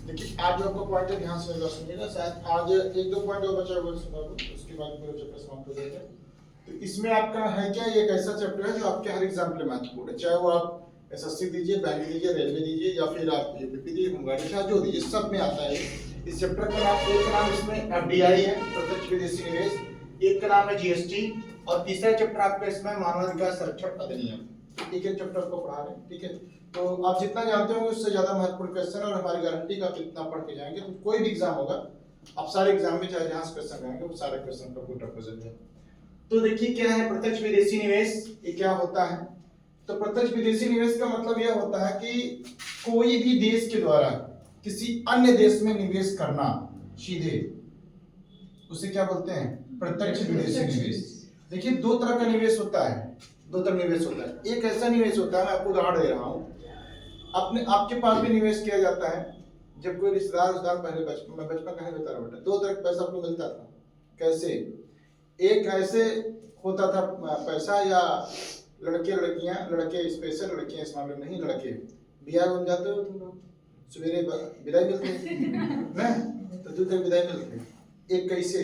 देखिए आज आपको पॉइंट ध्यान से सुनिएगा, शायद आज एक दो पॉइंट और बचा हुआ है सुना दो, उसके बाद पूरा चैप्टर समाप्त हो जाएगा। तो इसमें आपका है क्या, ये एक ऐसा चैप्टर है जो आपके हर एग्जाम के लिए महत्वपूर्ण है, चाहे वो आप एसएससी दीजिए, बैंक दीजिए, रेलवे दीजिए या फिर आप यूपीपी दीजिए, होमगार्ड का जो दीजिए, सब में आता है। इस चैप्टर का नाम, एक नाम इसमें एफडीआई है, प्रत्यक्ष विदेशी निवेश, एक का नाम है जीएसटी, और तीसरा चैप्टर आपका इसमें मानवाधिकार संरक्षण अधिनियम। एक एक चैप्टर को पढ़ा रहे हैं, ठीक है। तो आप जितना जानते होंगे उससे ज्यादा महत्वपूर्ण क्वेश्चन, और हमारी गारंटी का आप इतना पढ़ के जाएंगे तो कोई भी एग्जाम होगा, आप सारे एग्जाम में चाहे जहां से क्वेश्चन रहेंगे वो सारे क्वेश्चन का पूरा रिप्रेजेंट है। तो देखिए क्या है प्रत्यक्ष विदेशी निवेश, ये क्या होता है। तो प्रत्यक्ष विदेशी निवेश का मतलब यह होता है कि कोई भी देश के द्वारा किसी अन्य देश में निवेश करना सीधे, उसे क्या बोलते हैं, प्रत्यक्ष विदेशी निवेश। देखिए दो तरह का निवेश होता है, दो तरह निवेश होता है। एक ऐसा निवेश होता है, मैं आपको उदाहरण दे रहा हूं, अपने आपके पास भी निवेश किया जाता है। जब कोई रिश्तेदार पहले बचपन कहीं बता रहा बेटा, दो तरह का पैसा आपको मिलता था। कैसे, एक ऐसे होता था पैसा, या लड़के लड़कियां, लड़के स्पेशल, लड़कियां इस मामले में नहीं, लड़के बियाह बन जाते हो तुम लोग, सवेरे विदाई मिलती है तो दो तरह विदाई मिलती है। एक कैसे,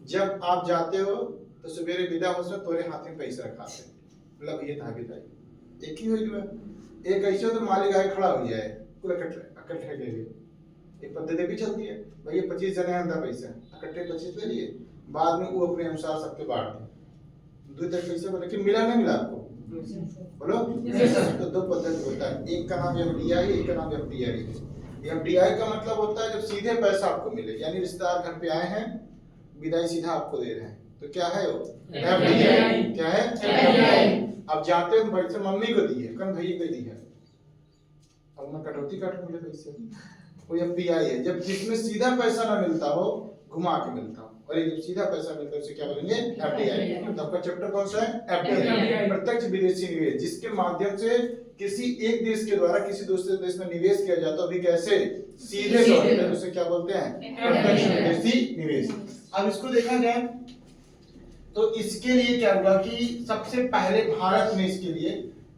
जब आप जाते हो तो सवेरे विदा हो से तोरे हाथ में पैसा रखा है, मतलब ये था विदाई, एक ही हुई है। एक ऐसे तो मालिक आए खड़ा हो जाए पूरा इकट्ठे ले लिए, एक पद्धति भी चलती है, भैया 25 जने अंदर पैसा इकट्ठे 25 ले लिए, बाद में वो अपने अनुसार सबके बांट दिए। दो तरह पैसे बोले कि मिला नहीं मिला आपको, बोलो। तो दो पद्धति होता है, एक का नाम एफडीआई, एक का नाम एफडीआई। एफडीआई का मतलब होता है जब सीधे पैसा आपको मिले, यानी रिश्तेदार घर पे आए हैं, विदाई सीधा आपको दे रहे हैं, तो क्या है वो एफडीआई। क्या है एफडीआई। अब जाते हैं पैसे मम्मी को दिए, कल भैया को दिया, अब मैं कटौती काट मुझे पैसे, वो एफडीआई है। जब जिसमें सीधा पैसा ना मिलता हो, घुमा के मिलता हो, और ये जब सीधा पैसा मिलता है उसे क्या बोलेंगे, एफडीआई। तो आपका चैप्टर कौन सा है, एफडीआई, प्रत्यक्ष विदेशी निवेश, जिसके माध्यम से किसी एक देश के द्वारा किसी दूसरे देश में निवेश किया जाता है, अभी कैसे, सीधे तौर पर, उसे क्या बोलते हैं, प्रत्यक्ष विदेशी निवेश। अब इसको देखा जाए तो इसके लिए क्या हुआ कि सबसे पहले भारत में इसके लिए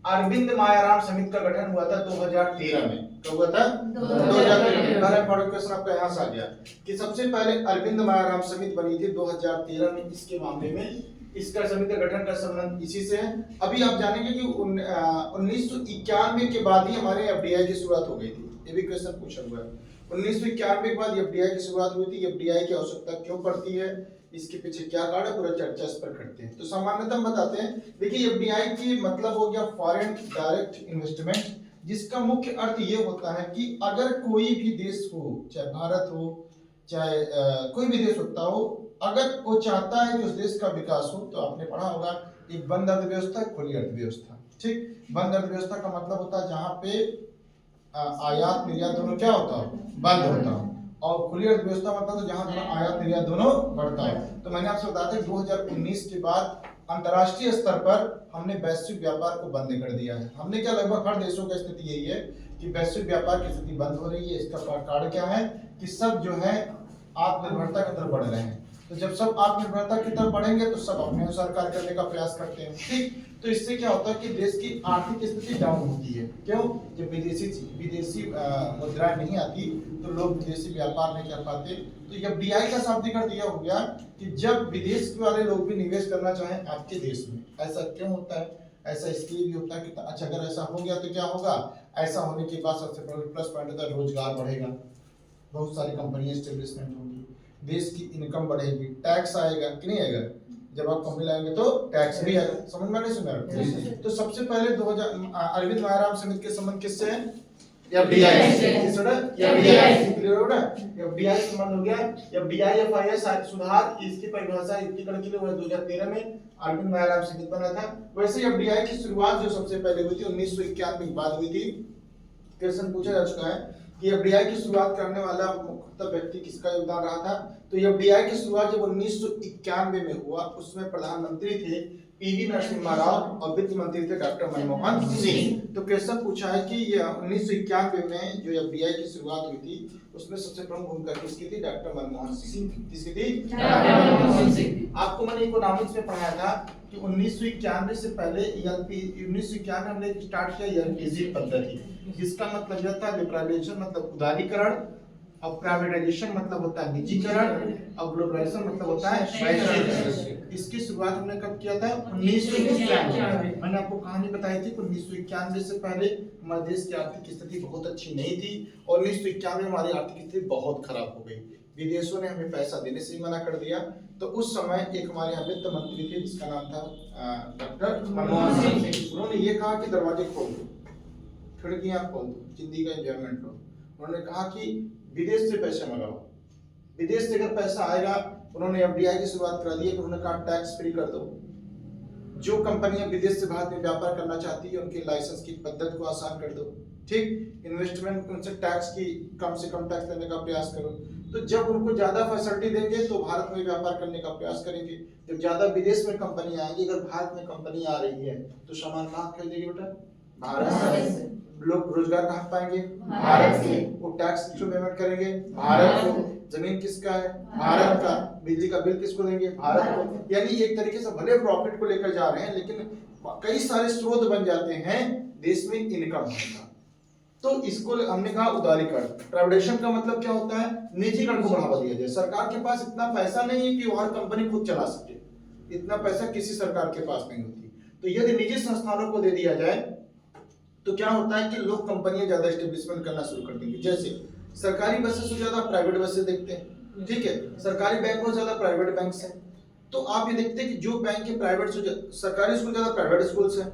अरविंद मायाराम समिति का गठन हुआ था 2013 में। कब हुआ था, 2013 में। पहला इंपॉर्टेंट क्वेश्चन आपका यहाँ से आ गया कि सबसे पहले अरविंद मायाराम समिति बनी थी 2013 में। इसके मामले में इसका समिति का गठन का संबंध इसी से है। अभी आप जानेंगे कि 1991 के बाद ही हमारे एफडीआई की शुरुआत हो गई थी, ये भी क्वेश्चन पूछा हुआ है। 1991 के बाद एफडीआई की शुरुआत हुई थी। एफडीआई की आवश्यकता क्यों पड़ती है, इसके पीछे क्या कारण है, पूरा चर्चा इस पर करते हैं। तो सामान्यतः हम बताते हैं, देखिए एफडीआई की मतलब हो गया फॉरेन डायरेक्ट इन्वेस्टमेंट, जिसका मुख्य अर्थ ये होता है कि अगर कोई भी देश हो, चाहे भारत हो, चाहे कोई भी देश होता हो, अगर वो चाहता है कि उस देश का विकास हो, तो आपने पढ़ा होगा एक बंद अर्थव्यवस्था, खुली अर्थव्यवस्था। ठीक, बंद अर्थव्यवस्था का मतलब होता है जहाँ पे आयात निर्यात दोनों क्या होता हो, बंद होता हो, और खुली अर्थव्यवस्था मतलब तो जहां दोनों आयात निर्यात दोनों बढ़ता है। तो मैंने आपसे बताया था 2019 के बाद अंतर्राष्ट्रीय स्तर पर हमने वैश्विक व्यापार को बंद कर दिया है। हमने क्या, लगभग हर देशों की स्थिति यही है कि वैश्विक व्यापार की स्थिति बंद हो रही है। इसका कारण क्या है कि सब जो है आत्मनिर्भरता की तरफ बढ़ रहे हैं। तो जब सब आत्मनिर्भरता की तरफ बढ़ेंगे तो सब अपने अनुसार कार्य करने का प्रयास करते हैं। ठीक, तो इससे क्या होता है कि देश की आर्थिक स्थिति डाउन होती है। क्यों, जब विदेशी मुद्राएं नहीं आती तो लोग विदेशी व्यापार नहीं कर पाते। तो एफडीआई का शाब्दिक अर्थ यह हो गया कि जब विदेश वाले लोग भी निवेश करना चाहें आपके देश में। ऐसा क्यों होता है, ऐसा इसलिए भी होता है कि अच्छा अगर ऐसा हो गया तो क्या होगा, ऐसा होने के बाद सबसे प्लस पॉइंट होता है रोजगार बढ़ेगा, बहुत सारी कंपनियां एस्टेब्लिशमेंट होंगी, देश की इनकम बढ़ेगी, टैक्स आएगा कि नहीं आएगा, जब आप कंपनी लाएंगे तो टैक्स भी आएगा। समझ में नहीं सुना। तो सबसे पहले 2000 अरविंद मायाराम समिति के संबंध किससे है, एफडीआई से। एफडीआई संबंध हो गया। एफडीआई एफआईएस सुधार, इसकी परिभाषा युक्तिकरण के लिए 2013 में अरविंद मायाराम समिति बना था। वैसे एफडीआई की शुरुआत जो सबसे पहले हुई थी 1991 के बाद हुई थी। क्वेश्चन पूछा जा चुका है कि एफडीआई की शुरुआत करने वाला मुख्य व्यक्ति किसका योगदान रहा था। तो एफडीआई की शुरुआत जब 1991 में हुआ, उसमें प्रधानमंत्री थे पीवी नरसिम्हा राव और वित्त मंत्री थे डॉक्टर मनमोहन सिंह। तो क्वेश्चन पूछा है कि 1991 में जो एफडीआई की शुरुआत हुई थी उसमें सबसे प्रमुख भूमिका किसकी थी, डॉक्टर मनमोहन सिंह। किसकी थी, डॉक्टर मनमोहन सिंह। आपको मैंने इकोनॉमिक्स में पढ़ाया था कि 1991 से पहले 1991 हमने स्टार्ट किया एलपीजी पद्धति, जिसका मतलब यह था लिबरलाइजेशन, मतलब उदारीकरण, और प्राइवेटाइजेशन मतलब होता है निजीकरण, और ग्लोबलाइजेशन मतलब होता है वैश्वीकरण। इसकी शुरुआत हमने कब किया था? 1991। मैंने आपको कहानी बताई थी कि 1991 से पहले हमारे देश की आर्थिक स्थिति बहुत अच्छी नहीं थी, और 1991 में हमारी आर्थिक स्थिति बहुत खराब हो गई। विदेशों ने हमें पैसा देने से ही मना कर दिया। तो उस समय एक हमारे यहाँ वित्त मंत्री थे जिसका नाम था डॉक्टर मनमोहन सिंह। उन्होंने ये कहा कि दरवाजे खोल दो, खिड़कियां खोल दो, जिंदगी का एंजॉयमेंट लो। उन्होंने कहा कि विदेश से पैसे मंगाओ, विदेश से अगर पैसा आएगा, उन्होंने एफडीआई की शुरुआत करा दी। उन्होंने कहा टैक्स फ्री कर दो, जो कंपनियां विदेश से भारत में व्यापार करना चाहती है उनके लाइसेंस की पद्धति को आसान कर दो। ठीक, इन्वेस्टमेंट उनसे टैक्स की कम से कम टैक्स लेने का प्रयास करो। तो जब उनको ज्यादा फैसिलिटी देंगे तो भारत में व्यापार करने का प्रयास करेंगे। जब ज्यादा विदेश में कंपनी आएंगी, अगर भारत में कंपनी आ रही है तो सामान कहाँ खरीदेगी बेटा? भारत से। लोग रोजगार कहाँ पाएंगे? भारत से। वो टैक्स किसको पेमेंट करेंगे? भारत को। जमीन किसका है? भारत का। बिजली का बिल किसको देंगे? भारत को। यानी एक तरीके से भले प्रॉफिट को लेकर जा रहे हैं, लेकिन कई सारे स्रोत बन जाते हैं देश में इनकम का। तो इसको हमने कहा उदारीकरण। प्राइवेटाइजेशन का मतलब क्या होता है? निजीकरण को बढ़ावा दिया जाए। सरकार के पास इतना पैसा नहीं है कि वो हर कंपनी खुद चला सके, इतना पैसा किसी सरकार के पास नहीं होती। तो यदि निजी संस्थानों को दे दिया जाए तो क्या होता है कि लोग कंपनियां ज्यादा एस्टेब्लिशमेंट करना शुरू कर देंगे। जैसे सरकारी बसें से ज्यादा प्राइवेट बसें देखते हैं, ठीक है, सरकारी बैंकों से ज्यादा प्राइवेट बैंक हैं। तो आप ये देखते हैं कि जो बैंक के प्राइवेट से सरकारी स्कूल ज्यादा प्राइवेट स्कूल हैं।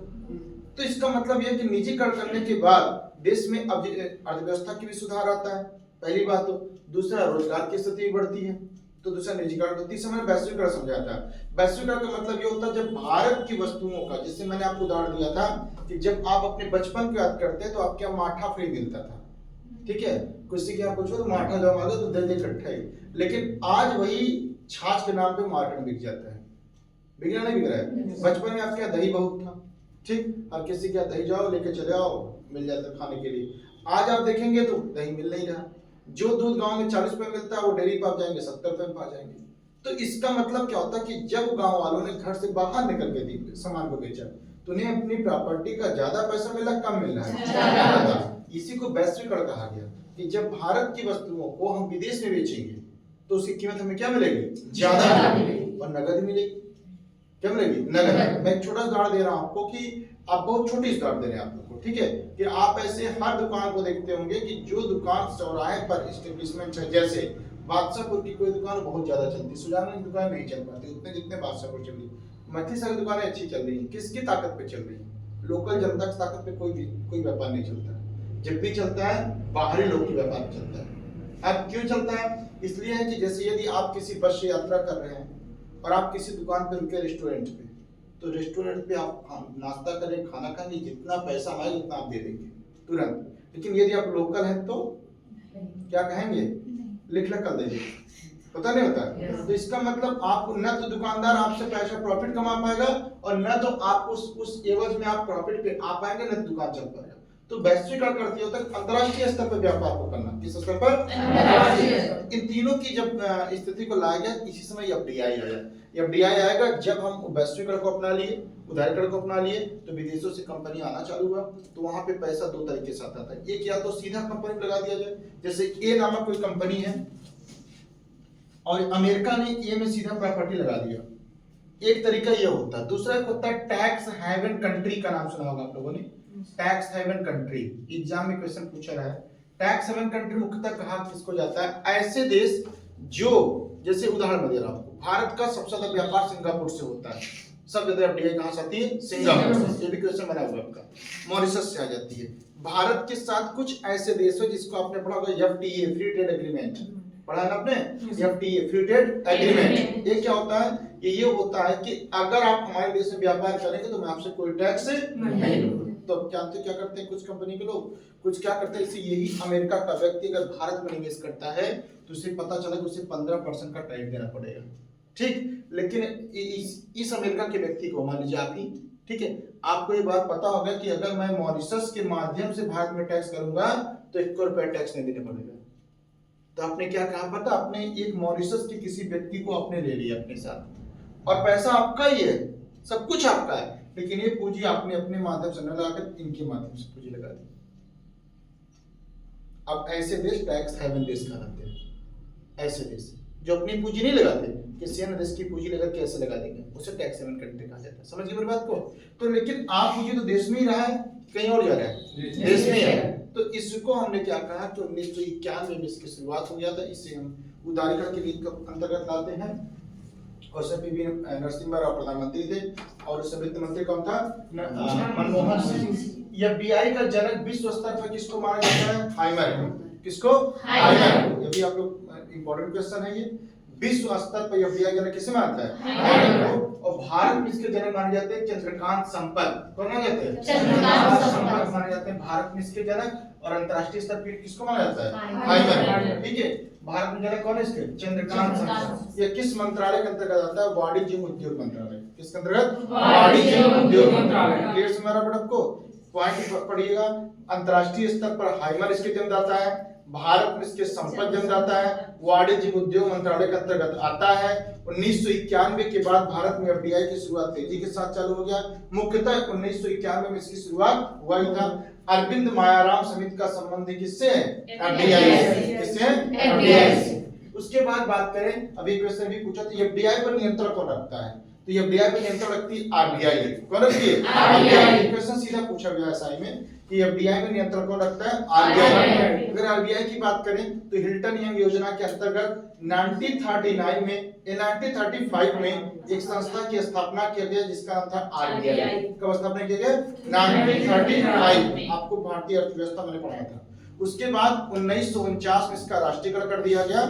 तो इसका मतलब यह है कि निजीकरण करने के बाद देश में अब अर्थव्यवस्था की भी सुधार आता है, पहली बात। तो दूसरा, रोजगार की स्थिति बढ़ती है। तो दूसरा निजीकरण। तो तीसरा मैंने वैश्वीकरण समझाया था। वैश्वीकरण का मतलब ये होता है जब भारत की वस्तुओं का, जैसे मैंने आपको उदाहरण दिया था कि जब आप अपने बचपन की याद करते हैं तो आपके यहाँ माठा फ्री मिलता था, ठीक है, किसी के यहाँ पूछो तो माठा जब मांगो तो दे दे इकट्ठा ही। लेकिन आज वही छाछ के नाम पे मार्केट में बिक जाता है। बिक रहा नहीं बिक रहा है? बचपन में आपके यहाँ दही बहुत था, ठीक, हर किसी के यहाँ दही जाओ लेके चले आओ, मिल जाता है खाने के लिए। आज आप देखेंगे तो दही मिल नहीं रहा। जो दूध गांव में 40 रुपए मिलता है वो डेयरी पर आप जाएंगे 70 रुपए में पा जाएंगे। तो इसका मतलब क्या होता है कि जब गांव वालों ने घर से बाहर निकल के सामान को बेचा तो उन्हें अपनी प्रॉपर्टी का ज्यादा पैसा मिला, कम मिल रहा है। इसी को वैश्वीकरण कहा गया कि जब भारत की वस्तुओं को हम विदेश में बेचेंगे तो उसकी कीमत हमें क्या मिलेगी? ज्यादा मिलेगी, और नगद मिलेगी। क्या मिलेगी? नगद। मैं एक छोटा उदाहरण दे रहा हूं आपको कि आप बहुत छोटी उदाहरण दे रहे हैं आप लोग को, ठीक है, कि आप ऐसे हर दुकान को देखते होंगे कि जो दुकान चौराहे पर एस्टेब्लिशमेंट है, जैसे बादशाहपुर की कोई दुकान बहुत ज्यादा चलती, सुजाना की दुकान नहीं चल पाती उतने जितने बादशाहपुर चल रही। मथी सारी दुकानें अच्छी चल रही है, किसकी ताकत पे चल रही है? लोकल जनता की ताकत पे कोई व्यापार नहीं चलता। जब भी चलता है बाहरी लोग की व्यापार चलता है। अब क्यों चलता है? इसलिए है कि जैसे यदि आप किसी बस से यात्रा कर रहे हैं और आप किसी दुकान पे रुके रेस्टोरेंट पे, तो रेस्टोरेंट पे आप नाश्ता करें, खाना खाएंगे, जितना पैसा आएगा उतना आप दे देंगे तुरंत। लेकिन यदि आप लोकल हैं तो क्या कहेंगे? लिख कर दे दीजिए, पता नहीं होता। तो इसका मतलब आप न तो दुकानदार आपसे पैसा प्रॉफिट कमा पाएगा और न तो आप उस एवज में आप प्रॉफिट पे आ पाएंगे, न दुकान चल पाएगा। तो वैश्वीकरण करती होता है अंतर्राष्ट्रीय स्तर पर व्यापार को करना। किस स्तर पर? इन तीनों की जब स्थिति को लाया गया, इसी समय एफडीआई आया। एफडीआई आएगा जब हम वैश्वीकरण को अपना लिए, उदारीकरण को अपना लिए, तो विदेशों से कंपनी आना चालू हुआ। तो वहां पे पैसा दो तरीके से आता था। एक, या तो सीधा कंपनी लगा दिया जाए, जैसे ए नामक कोई कंपनी है और अमेरिका ने ए में सीधा प्रॉपर्टी लगा दिया, एक तरीका ये होता है। दूसरा एक होता है टैक्स हेवन कंट्री, का नाम सुना होगा आप लोगों ने, टैक्स हेवन कंट्री। एग्जाम में क्वेश्चन पूछा रहा है। टैक्स हेवन कंट्री मुख्यतः कहा किसको जाता है? ऐसे देश जो, जैसे उदाहरण दे रहा हूं, भारत का सबसे ज्यादा व्यापार सिंगापुर से होता है। सब ज्यादा एफडीआई कहां से आती है? सिंगापुर से। ये भी क्वेश्चन बना हुआ आपका। मॉरिशस से आ जाती है। भारत के साथ कुछ ऐसे देश है जिसको आपने पढ़ा होगा एफटीए, फ्री ट्रेड एग्रीमेंट, पढ़ा है ना आपने? FTA, free trade agreement. ये क्या होता है? ये होता है कि अगर आप हमारे देश में व्यापार करेंगे तो मैं आपसे कोई टैक्स नहीं लूंगा। तो जानते क्या करते हैं कुछ कंपनी के लोग? कुछ क्या करते हैं, इसे यही अमेरिका का व्यक्ति अगर भारत में निवेश करता है तो उसे पता चला कि उसे 15% का टैक्स देना पड़ेगा, ठीक। लेकिन इस अमेरिका के व्यक्ति को, मान लीजिए आप ही, ठीक है, आपको ये बात पता होगा कि अगर मैं मॉरिशस के माध्यम से भारत में टैक्स करूंगा तो 1 रुपया टैक्स नहीं देना पड़ेगा। तो आपने क्या कहा पता? आपने एक मॉरिशस के किसी व्यक्ति को आपने ले लिया अपने साथ, और पैसा आपका ही है, सब कुछ आपका है, लेकिन ये पूंजी आपने अपने माध्यम से न लगाकर इनके माध्यम से पूंजी लगा दी। अब ऐसे देश टैक्स हेवन देश कहलाते हैं। ऐसे देश जो अपनी पूंजी नहीं लगाते, किसी अन्य देश की पूंजी लेकर के ऐसे लगा देंगे, उसे टैक्स हेवन कंट्री कहा जाता है। समझ गए मेरी बात को? तो लेकिन आप पूंजी तो देश में ही रहा है, कहीं और जा रहा है, देश में ही है। तो इसको हमने क्या कहा कि 1991 में इसकी शुरुआत हो गया था। इसे हम उदारीकरण के लिए अंतर्गत लाते हैं। और उसमें पीवी नरसिम्हा राव प्रधानमंत्री थे और उससे वित्त मंत्री कौन था? मनमोहन सिंह। यह बीआई का जनक विश्व स्तर पर किसको माना जाता है? हाइमर। किसको? हाइमर। ये भी आप लोग इंपॉर्टेंट क्वेश्चन है ये। विश्व स्तर पर एफडीआई जनक किसे मानता है? हाइमर को। और भारत में इसके जनक माने जाते हैं चंद्रकांत संपत। कौन माने जाते हैं? चंद्रकांत संपत माने जाते हैं भारत में इसके जनक। और अंतरराष्ट्रीय स्तर पर किसको माना जाता है? हाइमर। ठीक है, भारत में जनक कौन है इसके? चंद्रकांत संपत। ये किस मंत्रालय के अंतर्गत आता है? वाणिज्य उद्योग मंत्रालय। किसके अंतर्गत? वाणिज्य उद्योग मंत्रालय। क्लियर समझ रहा है आपको? पॉइंट पढ़िएगा। अंतरराष्ट्रीय स्तर पर हाइमर इसके जन्मदाता है, भारत में इसके संपत जन्मदाता है, वाणिज्य उद्योग मंत्रालय के अंतर्गत आता है। 1991 के बाद भारत में एफडीआई की शुरुआत तेजी के साथ चालू हो गया। मुख्यतः 1991 में इसकी शुरुआत हुआ ही था। अरविंद मायाराम समिति का संबंध किससे है? एफडीआई से। किससे है? एफडीआई से। उसके बाद बात करें, अभी क्वेश्चन भी पूछा था, एफडीआई पर नियंत्रण कौन रखता है? तो एफडीआई पर नियंत्रण रखती है आरबीआई। कौन रखती है? आरबीआई। क्वेश्चन सीधा पूछा गया है एसआई में कि एफडीआई में नियंत्रण कौन रखता है? आरबीआई। अगर आरबीआई की बात करें तो हिल्टन यंग योजना के अंतर्गत 1939 में 1935 में एक संस्था की स्थापना किया गया जिसका नाम था आरबीआई। कब स्थापना किया गया? 1935। आपको भारतीय अर्थव्यवस्था मैंने पढ़ाया था। उसके बाद 1949 में इसका राष्ट्रीयकरण कर दिया गया।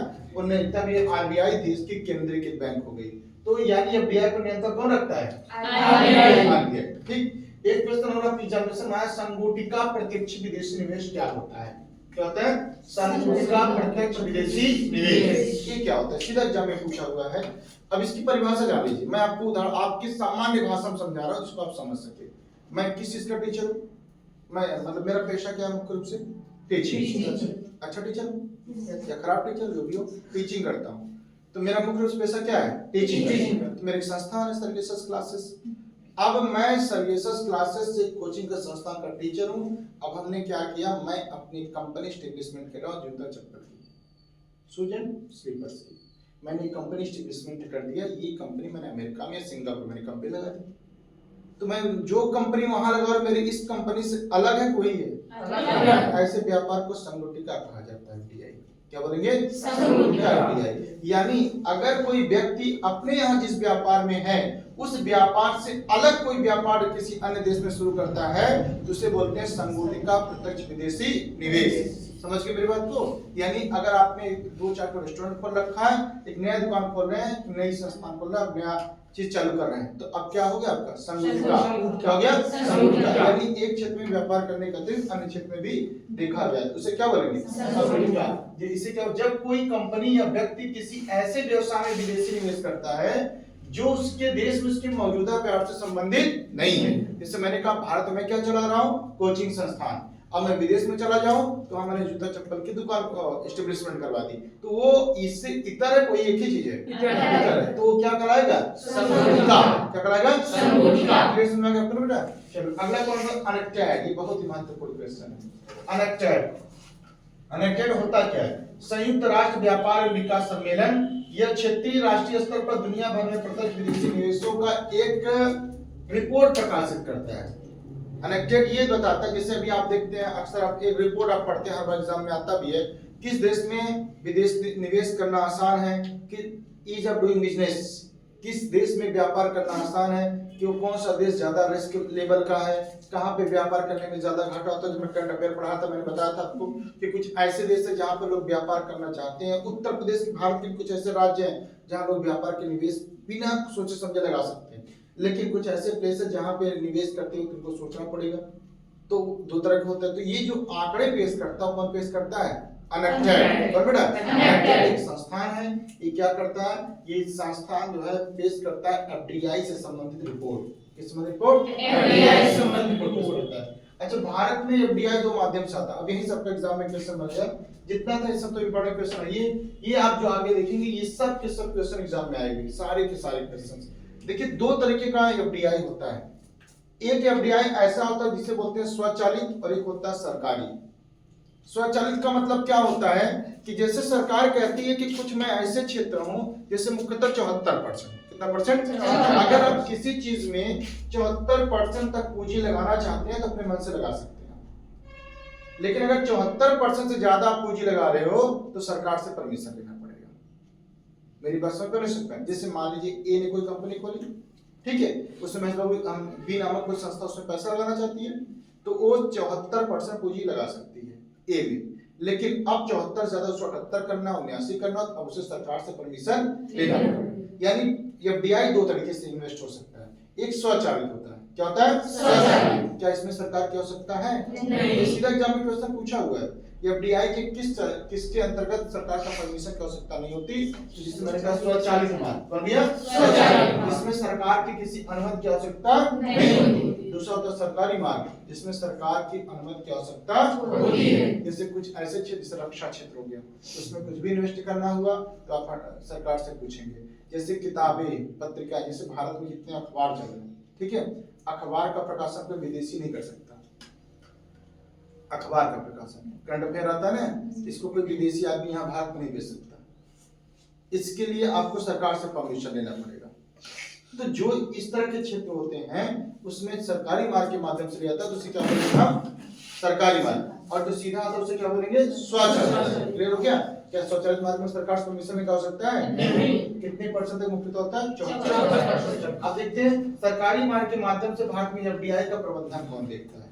तब ये आरबीआई देश की केंद्रीकृत बैंक हो गई। तो यानी एफडीआई पर नियंत्रण कौन रखता है? आरबीआई। ठीक। एक क्वेश्चन होगा एग्जामिनेशन में, संगुटिका प्रत्यक्ष विदेशी निवेश क्या होता है? क्या होता है? संगुटिका प्रत्यक्ष विदेशी निवेश। ये क्या होता है? सीधा एग्जाम में पूछा हुआ है। अब इसकी परिभाषा जान लीजिए। मैं आपको उदाहरण आपकी सामान्य भाषा में समझा रहा हूं जिसको आप समझ सके। मैं किस चीज का टीचर हूं? मैं मतलब मेरा पेशा क्या है मुख्य रूप से? टीचिंग। अच्छा टीचर या खराब टीचर जो भी हो, टीचिंग करता हूं। तो मेरा मुख्य रूप से पेशा क्या है? टीचिंग। तो मेरी संस्थान है सर्विसेज क्लासेस। अब मैं सर्विसेज क्लासेस से कोचिंग का संस्थान का टीचर हूं। अब हमने क्या किया, मैं अपनी कंपनी एस्टेब्लिशमेंट कर रहा हूं, जूता चप्पल की, शूज स्लीपर्स की। मैंने कंपनी एस्टेब्लिशमेंट कर दिया। ये कंपनी मैंने अमेरिका में सिंगापुर में कंपनी लगा दी। तो मैं जो कंपनी वहां लगा और मेरी इस कंपनी से अलग है कोई है, ऐसे व्यापार को संगुटिका कहा जाता है। एफडीआई क्या बोलेंगे? संगुटिका एफडीआई। यानी अगर कोई व्यक्ति अपने यहाँ जिस व्यापार में है उस व्यापार से अलग कोई व्यापार किसी अन्य देश में शुरू करता है तो उसे बोलते हैं संगुटिका प्रत्यक्ष विदेशी निवेश। समझ के मेरी बात को? यानी अगर आपने 2-4 को रेस्टोरेंट खोल रखा है, एक नया दुकान खोल रहे हैं, नई संस्थान खोल रहे हैं, नया चीज चालू कर रहे हैं, तो अब क्या हो गया आपका? संगुटिका। क्या हो गया? संगुटिका। यानी एक क्षेत्र में व्यापार करने का अतिरिक्त अन्य क्षेत्र में भी देखा जाए उसे क्या बोलेंगे? संगुटिका। इसे क्या, जब कोई कंपनी या व्यक्ति किसी ऐसे व्यवसाय में विदेशी निवेश करता है जो उसके देश में उसके मौजूदा व्यापार से संबंधित नहीं है। जैसे मैंने कहा भारत में क्या चला रहा हूँ? कोचिंग संस्थान। अब मैं विदेश में चला जाऊं तो मैंने जूता चप्पल की दुकान एस्टेब्लिशमेंट करवा दी, तो वो इससे इतर है, कोई एक ही चीज है, इतर है। तो वो क्या कराएगा? संगुटिका। क्या कराएगा? संगुटिका। क्लियर समझ गया आपको बेटा? चलो अगला कौन सा? अनेक्टेड। ये बहुत ही महत्वपूर्ण क्वेश्चन है। अनेक्टेड। अनेक्टेड होता क्या है? संयुक्त राष्ट्र व्यापार एवं विकास सम्मेलन यह क्षेत्रीय राष्ट्रीय स्तर पर दुनिया भर में प्रत्यक्ष विदेशी निवेशों का एक रिपोर्ट प्रकाशित करता है। अनेक्टेड ये बताता है, जैसे अभी आप देखते हैं अक्सर आप एक रिपोर्ट आप पढ़ते हैं, हर बार एग्जाम में आता भी है, किस देश में विदेश निवेश करना आसान है, कि ईज ऑफ डूइंग बिजनेस, किस देश में व्यापार करना आसान है, कि वो कौन सा देश ज्यादा रिस्क लेवल का है, कहाँ पे व्यापार करने में ज्यादा घाटा होता है। जब मैं करंट अफेयर पढ़ा था मैंने बताया था आपको कि कुछ ऐसे देश है जहाँ पे लोग व्यापार करना चाहते हैं। उत्तर प्रदेश, भारत के कुछ ऐसे राज्य हैं जहाँ लोग व्यापार के निवेश बिना सोचे समझे लगा सकते हैं, लेकिन कुछ ऐसे प्लेस है जहाँ पे निवेश करते हैं उनको सोचना पड़ेगा। तो दो तरह के होते हैं। तो ये जो आंकड़े पेश करता है कौन पेश करता है? अनेक्टेड। और बेटा अनेक्टेड एक संस्थान है, ये क्या करता है? ये संस्थान जो है पेश करता है एफडीआई से संबंधित रिपोर्ट। किस संबंधित रिपोर्ट? एफडीआई से संबंधित रिपोर्ट होता है। अच्छा, भारत में एफडीआई दो माध्यम से आता है। अब यही सबका एग्जाम में क्वेश्चन बन गया, जितना था ये सब तो इंपॉर्टेंट क्वेश्चन है। ये आप जो आगे देखेंगे ये सब के सब क्वेश्चन एग्जाम में आएंगे, सारे के सारे क्वेश्चन। देखिए दो तरीके का एफडीआई होता है। एक एफडीआई ऐसा होता है जिसे बोलते हैं स्वचालित और एक होता है सरकारी। स्वचालित का मतलब क्या होता है कि जैसे सरकार कहती है कि कुछ मैं ऐसे क्षेत्र हूं जैसे मुख्यतः 74%, कितना परसेंट, अगर आप किसी चीज में 74% तक पूंजी लगाना चाहते हैं तो अपने मन से लगा सकते हैं, लेकिन अगर 74% से ज्यादा आप पूंजी लगा रहे हो तो सरकार से परमिशन लेना पड़ेगा। मेरी बात समझ नहीं सकता। जैसे मान लीजिए ए ने कोई कंपनी खोली, ठीक है, उसमें महेश बाबू बी नामक कोई संस्था उसमें पैसा लगाना चाहती है तो वो 74% पूंजी लगा सकती है ए में, लेकिन अब 74 ज्यादा 178 करना, 79 करना, अब उसे सरकार से परमिशन लेना पड़ेगा। यानी एफडीआई दो तरीके से इन्वेस्ट हो सकता है, एक स्वचालित होता है, क्या होता है, स्वचालित। क्या इसमें सरकार की आवश्यकता है? नहीं। सीधा एग्जाम में क्वेश्चन पूछा हुआ है, एफडीआई के किसके अंतर्गत सरकार का परमिशन की आवश्यकता नहीं होती, जिसमें मैंने कहा स्वचालित मार्ग बन गया स्वचालित, इसमें सरकार की किसी अनुमति की आवश्यकता नहीं होती। दूसरा होता है सरकारी मार्ग, जिसमें सरकार की अनुमति की आवश्यकता होती है। जैसे कुछ ऐसे क्षेत्र, जैसे रक्षा क्षेत्र हो गया, उसमें कुछ भी इन्वेस्ट करना हुआ तो आप सरकार से पूछेंगे। जैसे किताबें, पत्रिका, जैसे भारत में जितने अखबार चल रहे हैं, ठीक है, अखबार का प्रकाशन कोई विदेशी नहीं कर सकता। अखबार का प्रकाशन करंट अफेयर आता है ना, इसको कोई विदेशी आदमी यहाँ भारत में नहीं बेच सकता, इसके लिए आपको सरकार से परमिशन लेना पड़ेगा। तो जो इस तरह के क्षेत्र होते हैं उसमें सरकारी मार्ग के माध्यम से लिया जाता है तो उसे क्या बोलेंगे हम, सरकारी मार्ग, और जो सीधा आता है उसे क्या बोलेंगे, स्वचालित। क्लियर हो गया? क्या स्वचालित मार्ग में सरकार से परमिशन लेना हो सकता है? नहीं। कितने परसेंट तक मुफ्त होता है? 74%। अब देखते हैं सरकारी मार्ग के माध्यम से भारत में एफडीआई का प्रबंधन कौन देखता है।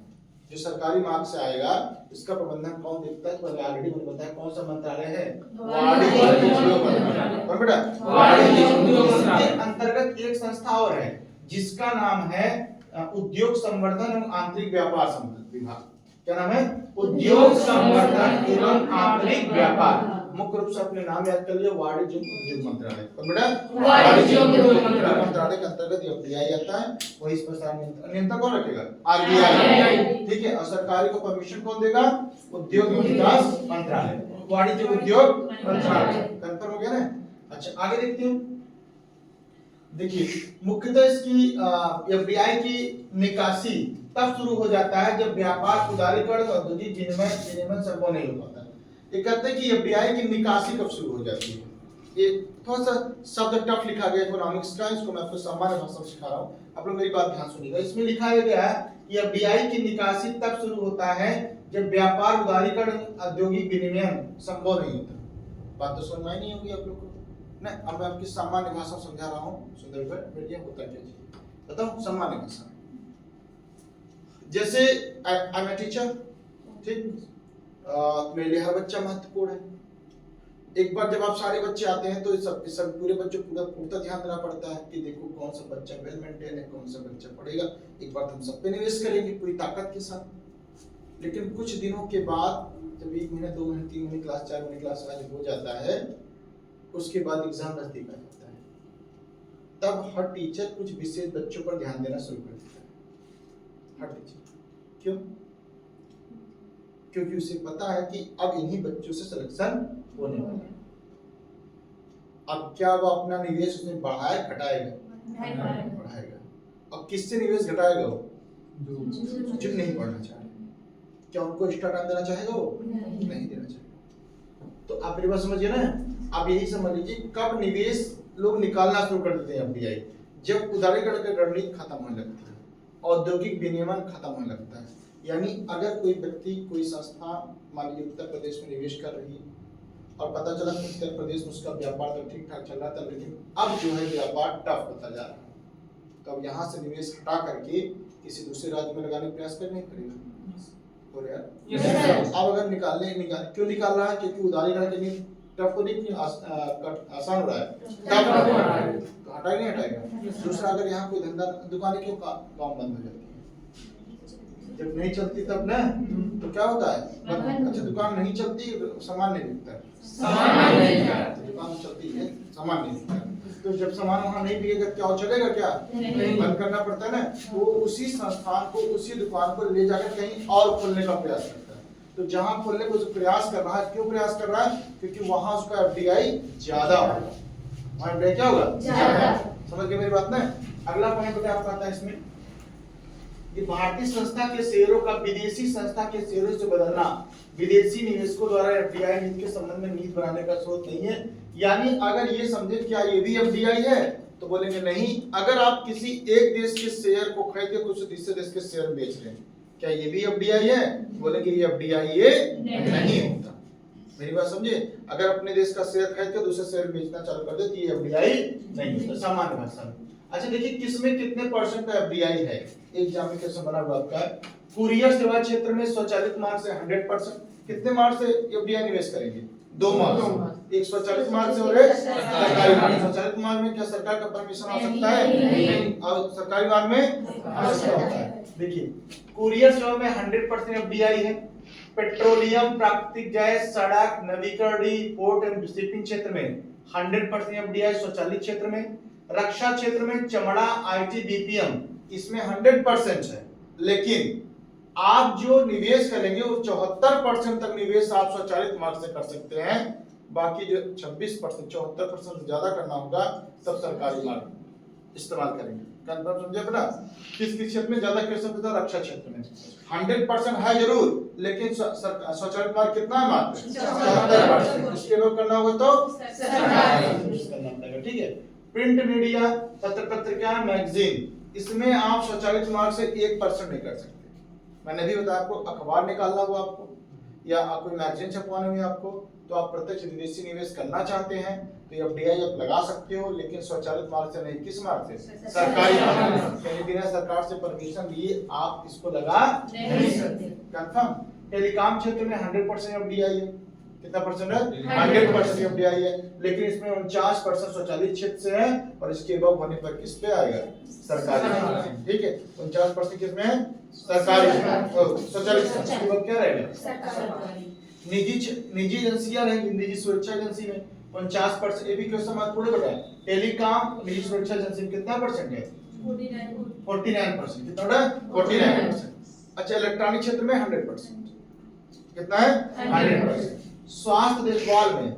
जो सरकारी मार्ग से आएगा इसका प्रबंधन कौन देखता है? तो ऑलरेडी मैंने बताया कौन सा मंत्रालय है, वाणिज्य उद्योग मंत्रालय। कौन बेटा? वाणिज्य उद्योग मंत्रालय। इसके अंतर्गत एक संस्था और है जिसका नाम है उद्योग संवर्धन एवं आंतरिक व्यापार विभाग। क्या नाम है? उद्योग संवर्धन एवं आंतरिक व्यापार। मुख्य रूप से अपने नाम याद कर लिया, वाणिज्य उद्योग मंत्रालय। कौन बेटा? वाणिज्य उद्योग मंत्रालय के अंतर्गत एफडीआई आता है, वही इस पर नियंत्रण कौन रखेगा? आरबीआई। ठीक है, और सरकारी को परमिशन कौन देगा? उद्योग एवं विकास मंत्रालय, वाणिज्य उद्योग मंत्रालय। कंफर्म हो गया ना? अच्छा, आगे देखते हैं। देखिए, मुख्यतः इसकी एफडीआई की निकासी तब शुरू हो जाता है जब व्यापार, उदारीकरण, औद्योगिक विनिमय संभव नहीं हो पाता। ये कहते हैं कि एफडीआई की निकासी कब शुरू हो जाती है। ये थोड़ा सा शब्द टफ लिखा गया इकोनॉमिक्स का, इसको मैं आपको सामान्य भाषा में सिखा रहा हूँ, आप लोग मेरी बात ध्यान सुनिएगा। इसमें लिखा गया है कि एफडीआई की निकासी तब शुरू होता है जब व्यापार, उदारीकरण, औद्योगिक विनिमय संभव नहीं होता। बात तो समझ में नहीं होगी आप लोग को ना। अब मैं आपकी सामान्य भाषा समझा रहा हूँ, सुंदर बेटिया होता क्या चीज बताओ सामान्य भाषा। जैसे आई एम टीचर, ठीक, मेरे लिए हर बच्चा महत्वपूर्ण है। एक बार जब आप सारे बच्चे आते हैं तो सब पूरे बच्चों पूरा ध्यान देना पड़ता है कि देखो कौन सा बच्चा वेल मेंटेन है, कौन सा बच्चा पढ़ेगा। एक बार हम सब पे निवेश करेंगे पूरी ताकत के साथ, लेकिन कुछ दिनों के बाद जब 1 महीना, 2 महीने, 3 महीने क्लास, 4 महीने क्लास वाइज हो जाता है, उसके बाद एग्जाम नजदीक आ जाता है, तब हर टीचर कुछ विशेष बच्चों पर ध्यान देना शुरू कर देता है। हर टीचर क्यों? क्योंकि उसे पता है कि अब इन्हीं बच्चों से सिलेक्शन होने वाला है। अब क्या वो अपना निवेश उसमें बढ़ाएगा, घटाएगा? बढ़ाएगा। अब किससे निवेश घटाएगा? वो जो नहीं पढ़ना चाह रहे। क्या उनको एक्स्ट्रा टाइम देना चाहेगा? वो नहीं देना चाहेगा। तो आप मेरी बात समझिए ना। आप यही समझ लीजिए कब निवेश लोग निकालना शुरू कर देते हैं एफडीआई, जब उदारीकरण की रणनीति खत्म होने लगती है, औद्योगिक विनियमन खत्म होने लगता है। यानी अगर कोई व्यक्ति, कोई संस्था मान लीजिए उत्तर प्रदेश में निवेश कर रही है और पता चला कि उत्तर प्रदेश में उसका व्यापार तो ठीक ठाक चल रहा था, लेकिन अब जो है व्यापार टफ होता जा रहा है, तो अब यहाँ से निवेश हटा करके किसी दूसरे राज्य में लगाने का प्रयास करना ही पड़ेगा। और यार अब अगर क्यों निकाल रहा है? क्योंकि उदारीकरण के लिए टफ तो नहीं, आसान हो रहा है, टफ हो रहा है, तो हटाएगा नहीं हटाएगा। दूसरा, अगर यहाँ कोई धंधा, दुकानें क्यों काम बंद हो जाती है? जब नहीं चलती तब ना, तो क्या होता है? अच्छा, दुकान नहीं चलती, सामान नहीं बिकता है, दुकान चलती है, सामान नहीं बिकता है। तो जब सामान वहाँ नहीं बिकेगा क्या चलेगा? क्या बंद करना पड़ता है ना। वो उसी संस्थान को, उसी दुकान को ले जाकर कहीं और खोलने का प्रयास करता है। तो जहाँ खोलने को प्रयास कर रहा है, क्यों प्रयास कर रहा है? क्योंकि वहाँ उसका एफडीआई ज्यादा होगा। वहाँ एफडीआई क्या होगा? ज्यादा। समझ गए मेरी बात ना? अगला पॉइंट क्या आपका आता है इसमें? कि भारतीय संस्था के शेयरों का विदेशी संस्था के शेयरों से बदलना विदेशी निवेशकों द्वारा एफडीआई नीति के संबंध में नीति बनाने का स्रोत नहीं है। यानी अगर ये समझे क्या ये भी एफडीआई है, तो बोलेंगे नहीं। अगर आप किसी एक देश के शेयर को खरीद के कुछ दूसरे देश के शेयर बेच रहे हैं, क्या ये भी एफडीआई है? बोलेंगे ये एफडीआई ये नहीं होता। मेरी बात समझे? अगर अपने देश का शेयर खरीद के दूसरे शेयर बेचना चालू कर दे तो ये एफडीआई नहीं होता सामान्य भाषा में। अच्छा देखिए किसमें कितने परसेंट का एफडीआई है। एग्जामिनेशन बना हुआ आपका कुरियर सेवा क्षेत्र में स्वचालित मार्ग से 100%। कितने मार्ग से एफडीआई निवेश करेंगे? 2 मार्ग। एक स्वचालित मार्ग से और एक सरकारी मार्ग। स्वचालित मार्ग में क्या सरकार का परमिशन आ सकता है? नहीं। और सरकारी मार्ग में आ सकता है। देखिए कुरियर सेवा में 100% एफडीआई है। पेट्रोलियम, प्राकृतिक गैस, सड़क, नवीकरणीय, पोर्ट एंड शिपिंग क्षेत्र में 100% एफडीआई स्वचालित क्षेत्र में। रक्षा क्षेत्र में चमड़ा, आईटी, बीपीएम इसमें 100% है। लेकिन आप जो निवेश करेंगे वो 74% तक निवेश आप स्वचालित मार्ग से कर सकते हैं। बाकी जो 26% 74% से ज्यादा करना होगा तब सरकारी मार्ग इस्तेमाल करेंगे। कंफर्म समझे बेटा? किस क्षेत्र में ज्यादा कर सकते हैं? रक्षा क्षेत्र में 100% है जरूर, लेकिन स्वचालित मार्ग कितना है? मात्र 74%। इसके लिए करना होगा तो करना पड़ेगा। ठीक है। प्रिंट मीडिया, पत्र पत्रिका, मैगजीन इसमें आप स्वचालित मार्ग से 1% नहीं कर सकते। मैंने भी बताया आपको अखबार निकालना हुआ आपको या कोई मैगजीन छपवानी हुई आपको, तो आप प्रत्यक्ष विदेशी निवेश करना चाहते हैं तो एफडीआई आप लगा सकते हो, लेकिन स्वचालित मार्ग से नहीं। किस मार्ग से? सरकारी मार्ग से। बिना सरकार से परमिशन लिए आप इसको लगा नहीं सकते। कंफर्म? टेलीकॉम क्षेत्र में 100% एफडीआई है। कितना परसेंट है? 100% एफडीआई है। लेकिन इसमें 49% स्वचालित क्षेत्र से है और इसके बाद होने पर किस पे आएगा? सरकारी। ठीक है। 49% किसमें है? सरकारी स्वचालित। इसके बाद क्या रहेगा? निजी एजेंसियां रहेंगी। निजी सुरक्षा एजेंसी में 50%। ये भी क्वेश्चन महत्वपूर्ण बताया। टेलीकॉम निजी सुरक्षा एजेंसी में कितना परसेंट है? 49%। कितना है? 49%। अच्छा इलेक्ट्रॉनिक क्षेत्र में 100%। कितना है? 100%। स्वास्थ्य देखभाल में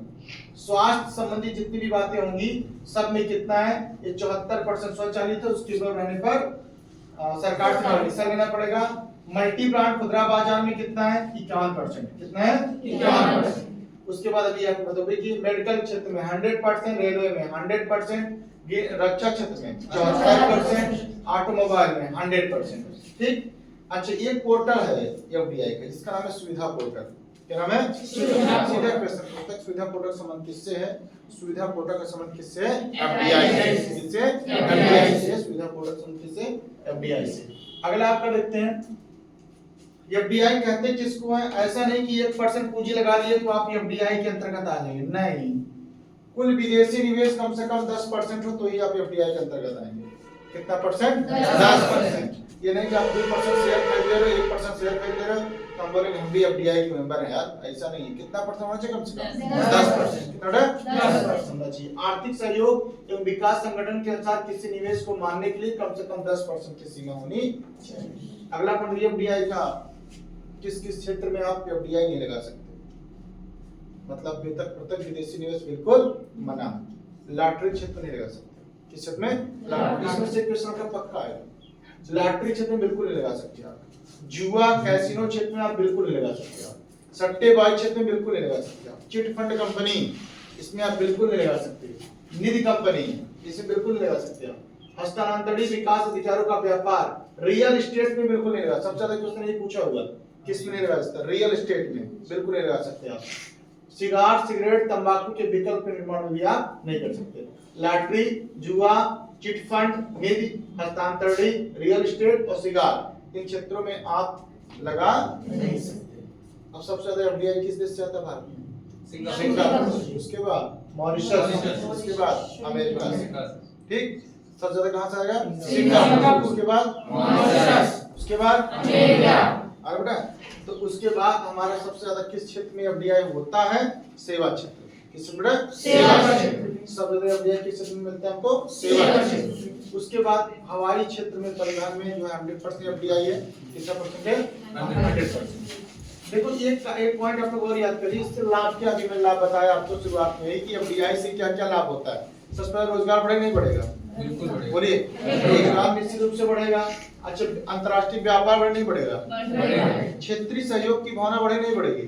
स्वास्थ्य संबंधी जितनी भी बातें होंगी सब में कितना है? ये 74% स्वचालित है। उसके बाद रहने पर सरकार से परमिशन लेना पड़ेगा। मल्टी ब्रांड खुदरा बाजार में कितना है? 51%। कितना है? 51%। उसके बाद अभी आपको बताओगे कि मेडिकल क्षेत्र में 100%, रेलवे में 100%, रक्षा क्षेत्र में 74%, ऑटोमोबाइल में 100%। ठीक। अच्छा एक पोर्टल है एफडीआई का जिसका नाम है सुविधा पोर्टल। क्या नाम है? सीधा क्वेश्चन पुस्तक सुविधा पोर्टल संबंध किससे है? सुविधा पोर्टल का संबंध किससे है? एफडीआई से। किससे? एफडीआई से। सुविधा पोर्टल संबंध किससे? एफडीआई से। अगला आपका देखते हैं एफडीआई कहते हैं किसको है? ऐसा नहीं कि 1% पूंजी लगा दिए तो आप एफडीआई के अंतर्गत आ जाएंगे। नहीं, कुल विदेशी निवेश कम से कम 10% हो तो ही आप एफडीआई के अंतर्गत आएंगे। कितना परसेंट? 10%। ये नहीं कि आप 2% शेयर खरीद ले रहे हो, 1% शेयर खरीद ले रहे हो तो हम बोलेंगे हम भी एफडीआई के मेंबर हैं यार। ऐसा नहीं है। कितना परसेंट होना चाहिए? कम से कम 10%। कितना? 10% होना चाहिए। आर्थिक सहयोग एवं विकास संगठन के अनुसार किसी निवेश को मानने के लिए कम से कम 10% की सीमा होनी चाहिए। अगला पॉइंट एफडीआई का किस किस क्षेत्र में आप एफडीआई नहीं लगा सकते? मतलब प्रत्यक्ष विदेशी निवेश बिल्कुल मना। लॉटरी क्षेत्र नहीं लगा सकते। किस क्षेत्र में? लॉटरी। इसमें से क्वेश्चन का पक्का है। लॉटरी क्षेत्र में बिल्कुल नहीं लगा सकते आप। जुआ कैसीनो क्षेत्र में आप बिल्कुल नहीं लगा सकते आप। सट्टेबाजी क्षेत्र में बिल्कुल नहीं लगा सकते आप। चिट फंड कंपनी इसमें आप बिल्कुल नहीं लगा सकते। निधि कंपनी इसमें बिल्कुल नहीं लगा सकते आप। हस्तांतरणीय विकास अधिकारों का व्यापार, रियल एस्टेट में बिल्कुल नहीं लगा। सबसे ज्यादा क्वेश्चन ये पूछा हुआ किस में नहीं लगा सकते? रियल एस्टेट में बिल्कुल नहीं लगा सकते आप। सिगार, सिगरेट, तंबाकू के विकल्प के निर्माण में भी आप नहीं कर सकते। लॉटरी, जुआ, चिट फंड, निधि, हस्तांतरणीय, रियल एस्टेट और सिगार इन क्षेत्रों में आप लगा नहीं सकते। अब सबसे ज्यादा एफडीआई किस देश से आता है? भारत में सिंगापुर, उसके बाद मॉरिशस, उसके बाद अमेरिका। ठीक। सबसे ज्यादा कहां से आएगा? सिंगापुर, उसके बाद मॉरिशस, उसके बाद अमेरिका। आगे बेटा तो उसके बाद हमारा सबसे ज्यादा किस क्षेत्र में एफडीआई होता है? सेवा क्षेत्र। किस क्षेत्र? सेवा क्षेत्र। सबसे ज्यादा एफडीआई किस क्षेत्र में मिलता है हमको? सेवा क्षेत्र। उसके बाद हवाई क्षेत्र में, परिवहन में जो है 100% एफडीआई है। कितना परसेंट है? 100%। देखो एक पॉइंट आप लोग और याद करिए। इससे लाभ क्या? अभी मैंने लाभ बताया आपको शुरुआत में ही कि एफडीआई से क्या क्या लाभ होता है। सबसे पहले रोजगार बढ़ेगा नहीं बढ़ेगा? बिल्कुल बढ़ेगा। बोलिए, रोजगार निश्चित रूप से बढ़ेगा। अच्छा, अंतर्राष्ट्रीय व्यापार बढ़े नहीं बढ़ेगा? क्षेत्रीय सहयोग की भावना बढ़े नहीं बढ़ेगी?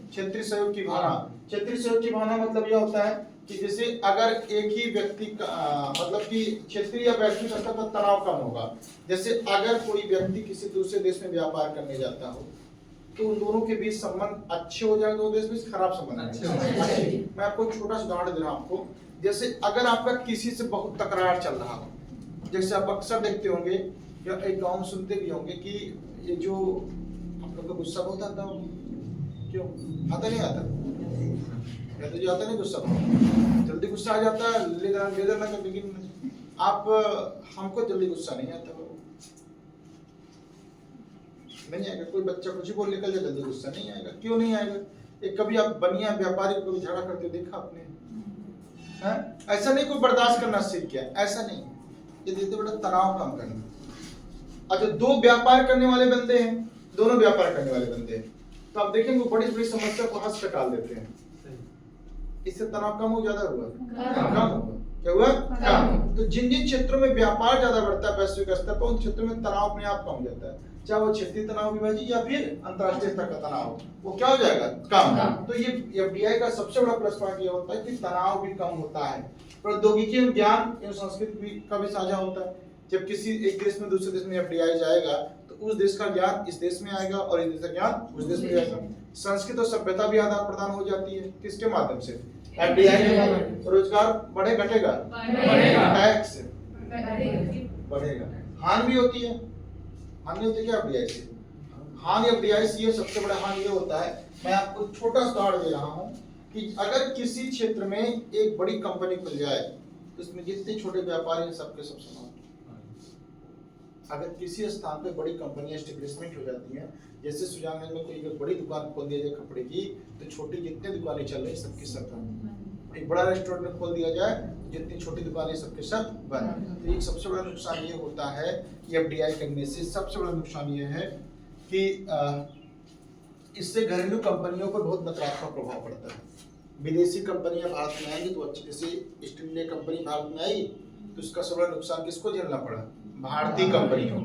क्षेत्रीय सहयोग की भावना, क्षेत्रीय सहयोग की भावना मतलब यह होता है कि जैसे अगर एक ही व्यक्ति का मतलब कि क्षेत्रीय या वैश्विक स्तर पर तनाव कम होगा। जैसे अगर कोई व्यक्ति किसी दूसरे देश में व्यापार करने जाता हो तो उन दोनों के बीच संबंध अच्छे हो जाए, दो देश में खराब संबंध अच्छे। मैं आपको छोटा सा उदाहरण दे रहा हूं आपको। जैसे अगर आपका किसी से बहुत तकरार चल रहा हो, जैसे आप अक्सर देखते होंगे या एक गांव में सुनते भी होंगे कि ये जो आप लोग का गुस्सा बहुत आता हो, क्यों आता नहीं आता? या तो जो आता नहीं गुस्सा, जल्दी गुस्सा आ जाता है, लेकिन आप हमको जल्दी गुस्सा नहीं आता, नहीं आएगा। कोई बच्चा कुछ ही बोल निकल जाए, जल्दी गुस्सा नहीं आएगा। क्यों नहीं आएगा? एक कभी आप बनिया व्यापारी को कभी झगड़ा करते देखा आपने? हैं? ऐसा नहीं कोई बर्दाश्त करना सीख गया, ऐसा नहीं। ये देते बेटा तनाव कम करना। अच्छा, दो व्यापार करने वाले बंदे हैं, दोनों व्यापार करने वाले बंदे हैं, तो आप देखेंगे वो बड़ी बड़ी समस्या को हंस कर टाल देते हैं। इससे तनाव कम हो, ज्यादा हुआ? कम हुआ। क्या हुआ? कम। तो जिन जिन क्षेत्रों में व्यापार ज्यादा बढ़ता है वैश्विक स्तर पर, उन क्षेत्रों में तनाव अपने आप कम हो जाता है। चाहे वो क्षेत्रीय तनाव विभाजित या फिर अंतर्राष्ट्रीय स्तर का तनाव, वो क्या हो जाएगा? कम। तो ये एफडीआई का सबसे बड़ा प्लस पॉइंट ये होता है कि तनाव भी कम होता है। प्रौद्योगिकी एवं ज्ञान एवं संस्कृति का भी साझा होता है। जब किसी एक देश में दूसरे देश में एफडीआई जाएगा तो उस देश का ज्ञान इस देश में आएगा और इस देश का ज्ञान उस देश में आएगा। संस्कृति और सभ्यता भी आदान प्रदान हो जाती है। किसके माध्यम से? एफडीआई के माध्यम से। रोजगार बढ़े घटेगा? टैक्स बढ़ेगा। हानि भी होती है। हानि होती है क्या एफडीआई से? हानि एफडीआई से सबसे बड़ा हानि ये होता है, मैं आपको छोटा सा उदाहरण दे रहा हूँ कि अगर किसी क्षेत्र में एक बड़ी कंपनी खुल जाए तो इसमें जितने छोटे व्यापारी हैं सबके सब समान। अगर किसी स्थान पे बड़ी कंपनी एस्टेब्लिशमेंट हो जाती है, जैसे सुजानगंज में कोई अगर बड़ी दुकान खोल दी जाए कपड़े की, तो छोटी जितनी दुकानें चल रही सबकी सब बंद। एक बड़ा रेस्टोरेंट खोल दिया जाए, जितनी छोटी दुकानें सबके सब बंद। तो एक सबसे बड़ा नुकसान ये होता है एफडीआई करने से। सबसे बड़ा नुकसान ये है कि इससे घरेलू कंपनियों पर बहुत नकारात्मक प्रभाव पड़ता है। विदेशी कंपनियां भारत में आएंगी तो अच्छी, जैसे ईस्ट इंडिया कंपनी भारत में आई तो उसका सबसे बड़ा नुकसान किसको झेलना पड़ा? भारतीय कंपनियों।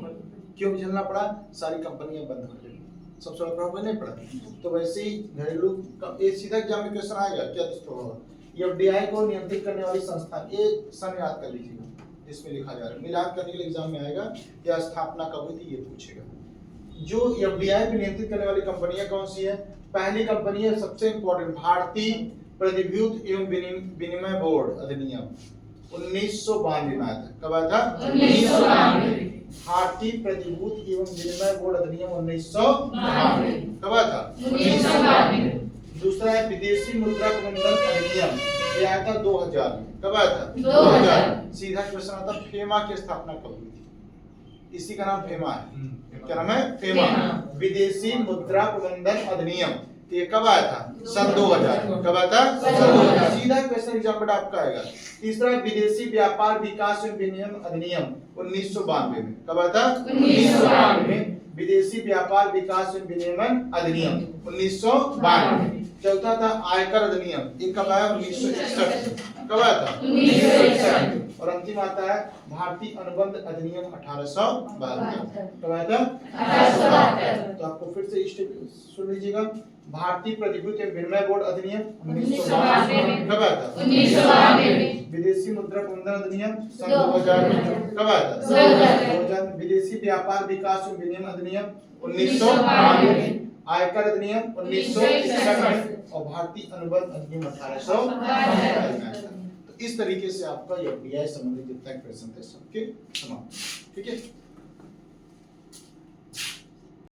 क्यों झेलना पड़ा? सारी कंपनियां बंद हो गई, सबसे बड़ा प्रभाव नहीं पड़ा। तो वैसे ही घरेलू एक सीधा एग्जाम में क्वेश्चन आएगा, क्या दुष्प्रभाव? एफडीआई को नियंत्रित करने वाली संस्था, एक सन याद कर लीजिएगा जिसमें लिखा जा रहा है, मिलान करने के लिए एग्जाम में आएगा, या स्थापना कब हुई थी ये पूछेगा। जो एफडीआई को नियंत्रित करने वाली कंपनियां कौन सी है? पहली कंपनी है सबसे इंपॉर्टेंट, भारतीय प्रतिभूति एवं विनिमय बोर्ड अधिनियम 1992 में आया था। कब आया था? 1992। भारतीय प्रतिभूति एवं विनिमय बोर्ड अधिनियम 1992। कब आया था? 1992। दूसरा है विदेशी मुद्रा प्रबंधन अधिनियम, ये आया था 2000 में। कब आया था? 2000। सीधा क्वेश्चन आता, फेमा की स्थापना कब हुई थी? इसी का नाम फेमा है। क्या नाम है? फेमा। विदेशी मुद्रा प्रबंधन अधिनियम, ये कब आया था? सन 2000। कब आया था? सन 2000। सीधा क्वेश्चन एग्जाम में आपका आएगा। तीसरा विदेशी व्यापार विकास एवं विनिमय अधिनियम 1992 में। कब आया था? 1992 में। विदेशी व्यापार विकास एवं विनिमय अधिनियम 1992। चौथा था आयकर अधिनियम, ये कब आया? 1961। कब आया था? 1961। और अंतिम आता है भारतीय अनुबंध अधिनियम 1872। कब आया था? 1872। तो आपको फिर से सुन लीजिएगा, भारतीय प्रतिभूति एवं विनिमय बोर्ड अधिनियम 1992। कब आया था? 1992। विदेशी मुद्रा प्रबंधन अधिनियम सन 2000 में। कब आया था? 2000। विदेशी व्यापार विकास एवं विनिमय अधिनियम 1992। आयकर अधिनियम 1961 और भारतीय अनुबंध अधिनियम 1872। तो इस तरीके से आपका एफडीआई संबंधित जितना क्वेश्चन थे सबके समाप्त। ठीक है।